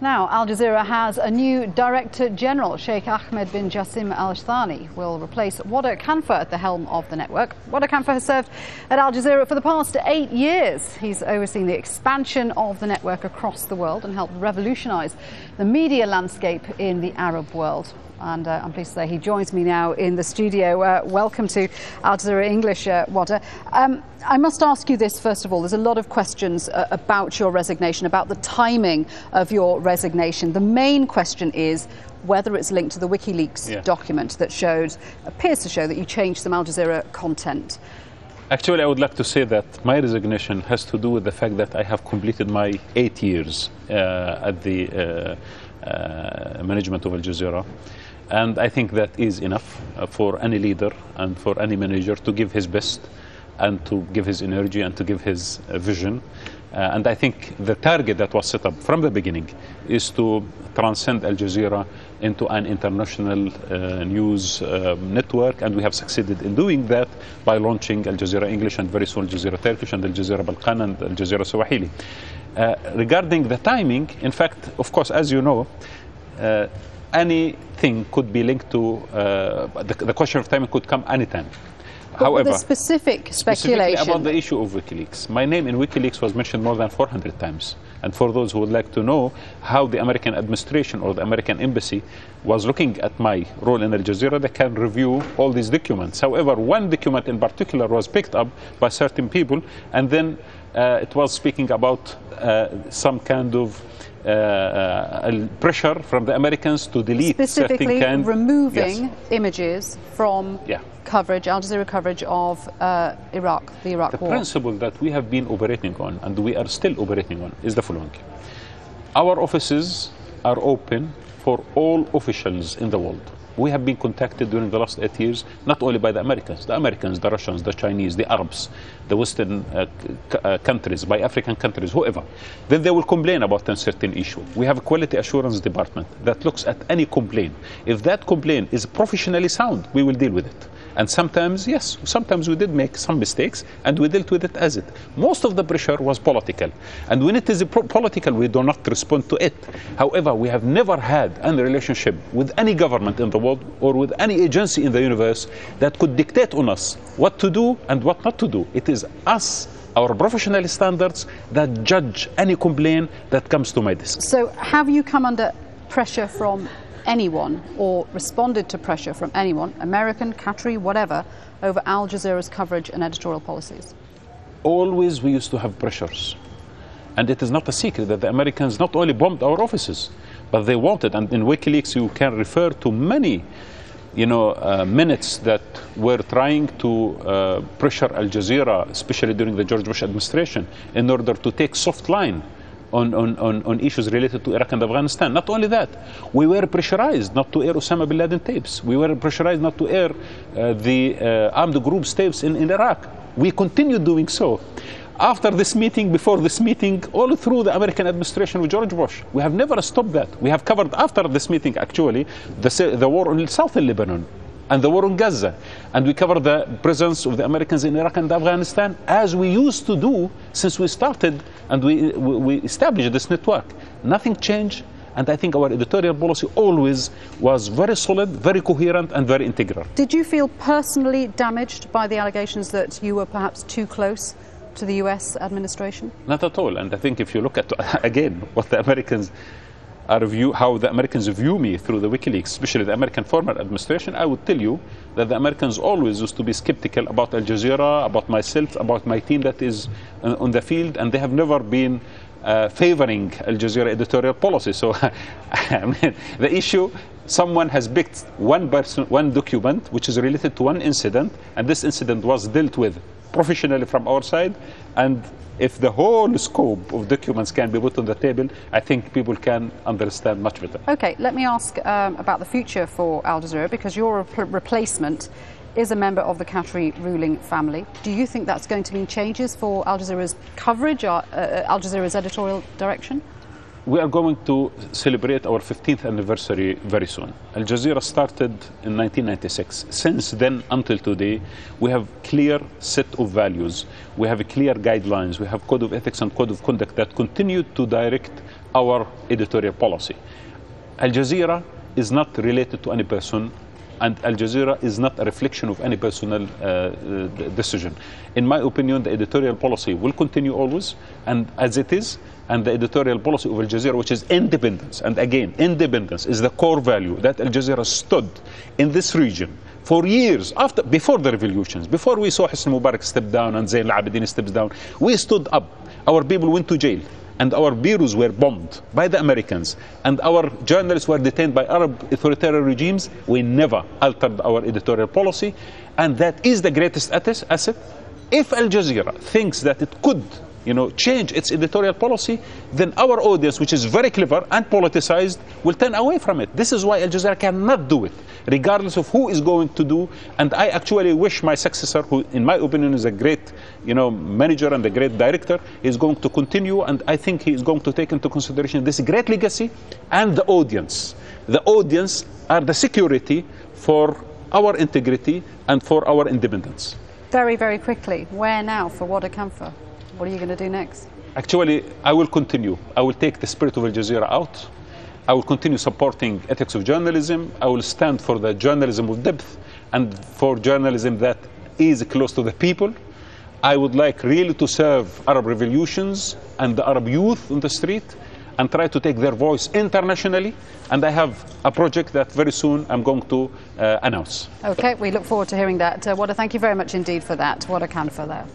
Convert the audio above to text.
Now, Al Jazeera has a new Director General. Sheikh Ahmed bin Jassim Al Thani will replace Wada Kanfer at the helm of the network. Wada Kanfer has served at Al Jazeera for the past 8 years. He's overseen the expansion of the network across the world and helped revolutionize the media landscape in the Arab world. And I'm pleased to say he joins me now in the studio. Welcome to Al Jazeera English, Wada. I must ask you this first of all. There's a lot of questions about your resignation, about the timing of your resignation. The main question is whether it's linked to the WikiLeaks document that appears to show that you changed some Al Jazeera content. Actually, I would like to say that my resignation has to do with the fact that I have completed my 8 years at the management of Al Jazeera. And I think that is enough for any leader and for any manager to give his best and to give his energy and to give his vision. And I think the target that was set up from the beginning is to transcend Al Jazeera into an international news network, and we have succeeded in doing that by launching Al Jazeera English and very soon Al Jazeera Turkish and Al Jazeera Balkan and Al Jazeera Swahili. Regarding the timing, in fact, of course, as you know, anything could be linked to the question of timing could come anytime. However, the specific speculation about the issue of WikiLeaks, my name in WikiLeaks was mentioned more than 400 times. And for those who would like to know how the American administration or the American embassy was looking at my role in Al Jazeera, they can review all these documents. However, one document in particular was picked up by certain people, and then it was speaking about some kind of pressure from the Americans to delete specifically certain removing images from coverage, Al Jazeera coverage of Iraq, the Iraq war. The principle that we have been operating on and we are still operating on is the following. Our offices are open for all officials in the world. We have been contacted during the last 8 years, not only by the Americans, the Russians, the Chinese, the Arabs, the Western countries, by African countries, whoever. Then they will complain about a certain issue. We have a quality assurance department that looks at any complaint. If that complaint is professionally sound, we will deal with it. And sometimes, yes, sometimes we did make some mistakes and we dealt with it as it. Most of the pressure was political. And when it is political, we do not respond to it. However, we have never had any relationship with any government in the world or with any agency in the universe that could dictate on us what to do and what not to do. It is us, our professional standards, that judge any complaint that comes to my desk. So have you come under pressure from anyone or responded to pressure from anyone, American, Qatari, whatever, over Al Jazeera's coverage and editorial policies? Always we used to have pressures. And it is not a secret that the Americans not only bombed our offices, but they wanted, and in WikiLeaks you can refer to many minutes that were trying to pressure Al Jazeera, especially during the George Bush administration, in order to take soft line on issues related to Iraq and Afghanistan. Not only that, we were pressurized not to air Osama bin Laden tapes. We were pressurized not to air the armed groups tapes in Iraq. We continued doing so. After this meeting, before this meeting, all through the American administration with George Bush, we have never stopped that. We have covered, after this meeting actually, the war in southern Lebanon and the war in Gaza. And we covered the presence of the Americans in Iraq and Afghanistan as we used to do since we started and we established this network. Nothing changed. And I think our editorial policy always was very solid, very coherent, and very integral. Did you feel personally damaged by the allegations that you were perhaps too close to the US administration? Not at all. And I think if you look at, again, what the Americans how the Americans view me through the WikiLeaks, especially the American former administration, I would tell you that the Americans always used to be skeptical about Al Jazeera, about myself, about my team that is on the field, and they have never been favoring Al Jazeera editorial policy. So I mean, the issue, someone has picked one document which is related to one incident, and this incident was dealt with professionally from our side. And if the whole scope of documents can be put on the table, I think people can understand much better. Okay, let me ask about the future for Al Jazeera, because your replacement is a member of the Qatari ruling family. Do you think that's going to mean changes for Al Jazeera's coverage, or Al Jazeera's editorial direction? We are going to celebrate our 15th anniversary very soon. Al Jazeera started in 1996. Since then until today, we have clear set of values. We have clear guidelines. We have code of ethics and code of conduct that continue to direct our editorial policy. Al Jazeera is not related to any person, and Al Jazeera is not a reflection of any personal decision. In my opinion, the editorial policy will continue always, and as it is, and the editorial policy of Al Jazeera, which is independence, and again, independence is the core value that Al Jazeera stood in this region for years, before the revolutions, before we saw Hosni Mubarak step down and Zayn al-Abidin steps down. We stood up. Our people went to jail, and our bureaus were bombed by the Americans, and our journalists were detained by Arab authoritarian regimes. We never altered our editorial policy, and that is the greatest asset. If Al Jazeera thinks that it could change its editorial policy, then our audience, which is very clever and politicized, will turn away from it. This is why Al Jazeera cannot do it, regardless of who is going to do. And I actually wish my successor, who in my opinion is a great manager and a great director, is going to continue, and I think he is going to take into consideration this great legacy and the audience. The audience are the security for our integrity and for our independence. Very, very quickly, where now for Wada Kamfa? What are you going to do next? Actually, I will continue. I will take the spirit of Al Jazeera out. I will continue supporting ethics of journalism. I will stand for the journalism of depth and for journalism that is close to the people. I would like really to serve Arab revolutions and the Arab youth on the street and try to take their voice internationally. And I have a project that very soon I'm going to announce. Okay, we look forward to hearing that. Wada, thank you very much indeed for that. Wada Kamfa there.